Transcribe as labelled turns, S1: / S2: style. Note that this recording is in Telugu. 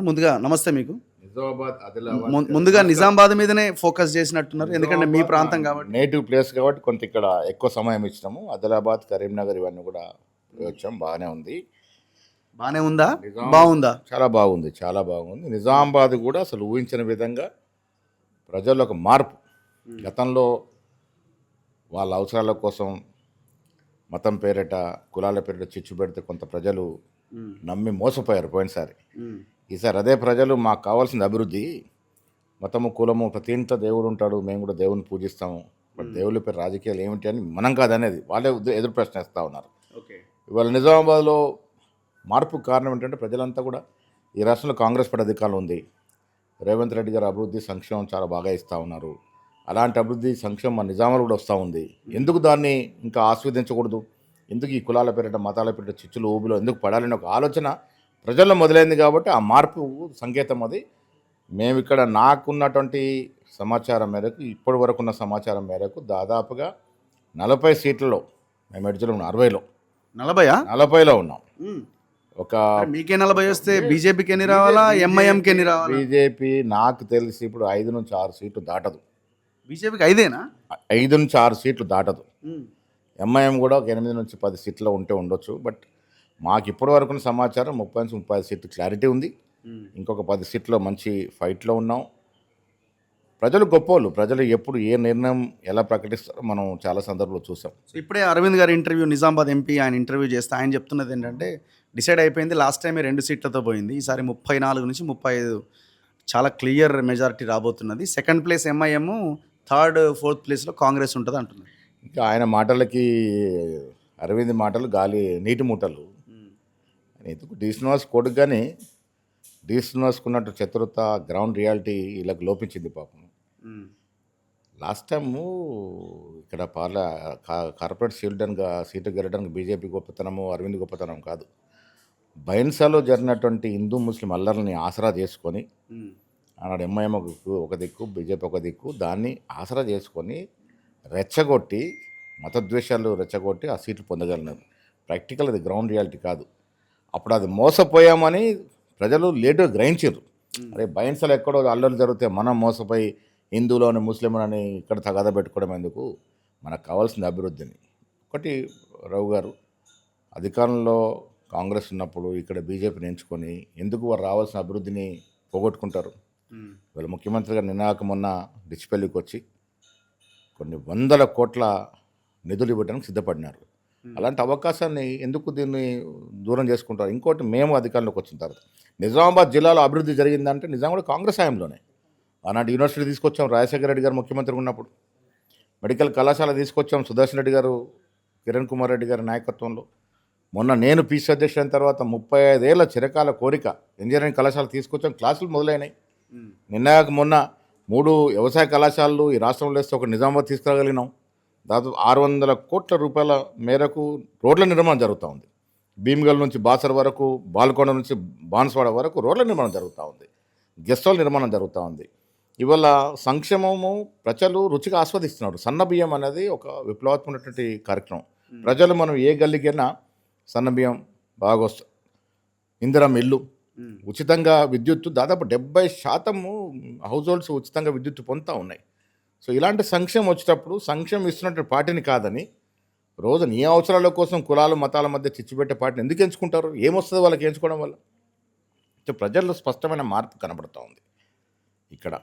S1: ముందుగా నమస్తే మీకు.
S2: నిజామాబాద్, ఆదిలాబాద్,
S1: ముందుగా నిజామాబాద్ మీదనే ఫోకస్ చేసినట్టున్నారు. ఎందుకంటే మీ ప్రాంతం కాబట్టి.
S2: నేటివ్ ప్లేస్ కాబట్టి కొంత ఇక్కడ ఎక్కువ సమయం ఇచ్చినాము. ఆదిలాబాద్, కరీంనగర్ ఇవన్నీ కూడా వచ్చాం. బాగానే ఉంది.
S1: బానే ఉందా? బాగుందా?
S2: చాలా బాగుంది, చాలా బాగుంది. నిజామాబాద్ కూడా అసలు ఊహించిన విధంగా ప్రజల్లో ఒక మార్పు. గతంలో వాళ్ళ అవసరాల కోసం మతం పేరిట, కులాల పేరిట చిచ్చు పెడితే కొంత ప్రజలు నమ్మి మోసపోయారు పోయినసారి. ఈసారి అదే ప్రజలు మాకు కావాల్సింది అభివృద్ధి, మతము కులము ప్రతి ఇంత దేవుడు ఉంటాడు, మేము కూడా దేవుని పూజిస్తాము, బట్ దేవుళ్ళ పేరు రాజకీయాలు ఏమిటి అని మనం కాదనేది వాళ్ళే ఎదురు ప్రశ్న ఇస్తూ ఉన్నారు. ఇవాళ నిజామాబాద్లో మార్పుకు కారణం ఏంటంటే ప్రజలంతా కూడా ఈ రాష్ట్రంలో కాంగ్రెస్ పార్టీ అధికారంలో ఉంది. రేవంత్ రెడ్డి గారు అభివృద్ధి సంక్షేమం చాలా బాగా ఇస్తూ ఉన్నారు. అలాంటి అభివృద్ధి సంక్షేమం మన నిజామాబాద్ కూడా వస్తూ ఉంది. ఎందుకు దాన్ని ఇంకా ఆస్వాదించకూడదు, ఎందుకు ఈ కులాల పేరిట మతాల పేరిట చిచ్చులు ఊబిలో ఎందుకు పడాలని ఒక ఆలోచన ప్రజల్లో మొదలైంది. కాబట్టి ఆ మార్పు సంకేతం అది. మేము ఇక్కడ నాకున్నటువంటి సమాచారం మేరకు, ఇప్పటి వరకు ఉన్న సమాచారం మేరకు దాదాపుగా 40 సీట్లలో మేము ఎడ్జ్లో ఉన్నాం. 60లో 40లో ఉన్నాం. ఒక
S1: మీకే 40 వస్తే బీజేపీకి ఎన్ని రావాలా, ఎంఐఎంకి ఎన్ని రావాలా?
S2: బీజేపీ నాకు తెలిసి ఇప్పుడు 5 నుంచి 6 సీట్లు దాటదు.
S1: బీజేపీకి 5ఏనా?
S2: 5 నుంచి 6 సీట్లు దాటదు. ఎంఐఎం కూడా ఒక 8 నుంచి 10 సీట్లో ఉంటే ఉండొచ్చు. బట్ మాకు ఇప్పటి వరకు సమాచారం 30 నుంచి 35 సీట్లు క్లారిటీ ఉంది. ఇంకొక 10 సీట్లో మంచి ఫైట్లో ఉన్నాం. ప్రజలు గొప్పోళ్ళు. ప్రజలు ఎప్పుడు ఏ నిర్ణయం ఎలా ప్రకటిస్తారో మనం చాలా సందర్భంలో చూసాం.
S1: ఇప్పుడే అరవింద్ గారి ఇంటర్వ్యూ, నిజామాబాద్ ఎంపీ ఆయన ఇంటర్వ్యూ చేస్తే ఆయన చెప్తున్నది ఏంటంటే డిసైడ్ అయిపోయింది, లాస్ట్ టైమే 2 సీట్లతో పోయింది, ఈసారి 34 నుంచి 35 చాలా క్లియర్ మెజారిటీ రాబోతున్నది. Second place MIM, third fourth ప్లేస్లో కాంగ్రెస్ ఉంటుంది అంటున్నారు.
S2: ఇంకా ఆయన మాటలకి అరవింద్ మాటలు గాలి నీటి మూటలు. ఎందుకు డీ శ్రీనివాస్ కొడుకు కానీ డీ శ్రీనివాస్కున్నట్టు చతురత, గ్రౌండ్ రియాలిటీ వీళ్ళకి లోపించింది పాపం. లాస్ట్ టైము ఇక్కడ కార్పొరేట్ సీటు గెలడానికి బీజేపీ గొప్పతనము, అరవింద్ గొప్పతనం కాదు. బైన్సాలో జరిగినటువంటి హిందూ ముస్లిం అల్లర్లని ఆసరా చేసుకొని, ఆనాడు ఎంఐఎం ఒక దిక్కు, బీజేపీ ఒక దిక్కు, దాన్ని ఆసరా చేసుకొని రెచ్చగొట్టి, మతద్వేషాలు రెచ్చగొట్టి ఆ సీట్లు పొందగలిగినారు. ప్రాక్టికల్ అది గ్రౌండ్ రియాలిటీ కాదు. అప్పుడు అది మోసపోయామని ప్రజలు లేటుగా గ్రహించారు. అరే బైన్సాలు ఎక్కడో అల్లర్లు జరిగితే మనం మోసపోయి హిందువులోని ముస్లింలని ఇక్కడ తగాదా పెట్టుకోవడం ఎందుకు, మనకు కావాల్సింది అభివృద్ధిని. ఒకటి రావు గారు అధికారంలో కాంగ్రెస్ ఉన్నప్పుడు ఇక్కడ బీజేపీని ఎంచుకొని ఎందుకు వారు రావాల్సిన అభివృద్ధిని పోగొట్టుకుంటారు? వీళ్ళ ముఖ్యమంత్రి గారు నినాక మొన్న డిచ్పల్లికి వచ్చి కొన్ని 100 కోట్ల నిధులు ఇవ్వడానికి సిద్ధపడినారు. అలాంటి అవకాశాన్ని ఎందుకు దీన్ని దూరం చేసుకుంటారు? ఇంకోటి, మేము అధికారంలోకి వచ్చిన తర్వాత నిజామాబాద్ జిల్లాలో అభివృద్ధి జరిగిందంటే నిజామాబాద్ కాంగ్రెస్ హయాంలోనే. ఆనాటి యూనివర్సిటీ తీసుకొచ్చాం రాజశేఖర రెడ్డి గారు ముఖ్యమంత్రి ఉన్నప్పుడు. మెడికల్ కళాశాల తీసుకొచ్చాం సుదర్శన్ రెడ్డి గారు, కిరణ్ కుమార్ రెడ్డి గారి నాయకత్వంలో. మొన్న నేను పీసీ అధ్యక్షుడు అయిన తర్వాత 35 ఏళ్ల చిరకాల కోరిక ఇంజనీరింగ్ కళాశాల తీసుకొచ్చాం. క్లాసులు మొదలైనాయి. నిన్నగాక మొన్న 3 వ్యవసాయ కళాశాలలు ఈ రాష్ట్రంలో వేస్తే ఒక నిజామాబాద్ తీసుకురాగలిగినాం. దాదాపు 600 కోట్ల రూపాయల మేరకు రోడ్ల నిర్మాణం జరుగుతూ ఉంది. భీమ్గల్ నుంచి బాసర్ వరకు, బాల్కొండ నుంచి బాన్స్వాడ వరకు రోడ్ల నిర్మాణం జరుగుతూ ఉంది. గెస్ట్ హౌస్ నిర్మాణం జరుగుతూ ఉంది. ఇవాళ సంక్షేమము ప్రజలు రుచిగా ఆస్వాదిస్తున్నారు. సన్న బియ్యం అనేది ఒక విప్లవాత్మకమైనటువంటి కార్యక్రమం. ప్రజలు మనం ఏ గల్లీకైనా సన్న బియ్యం బాగా వస్తుంది. ఇందిరమ్మ ఇల్లు, ఉచితంగా విద్యుత్తు, దాదాపు 70% హౌస్ హోల్డ్స్ ఉచితంగా విద్యుత్తు పొందుతూ ఉన్నాయి. సో ఇలాంటి సంక్షేమం వచ్చేటప్పుడు సంక్షేమం ఇస్తున్నటువంటి పార్టీని కాదని రోజు నీ అవసరాల కోసం కులాలు మతాల మధ్య చిచ్చుపెట్టే పార్టీని ఎందుకు ఎంచుకుంటారు? ఏమొస్తుంది వాళ్ళకి ఎంచుకోవడం వల్ల? ప్రజల్లో స్పష్టమైన మార్పు కనబడుతూ ఉంది ఇక్కడ.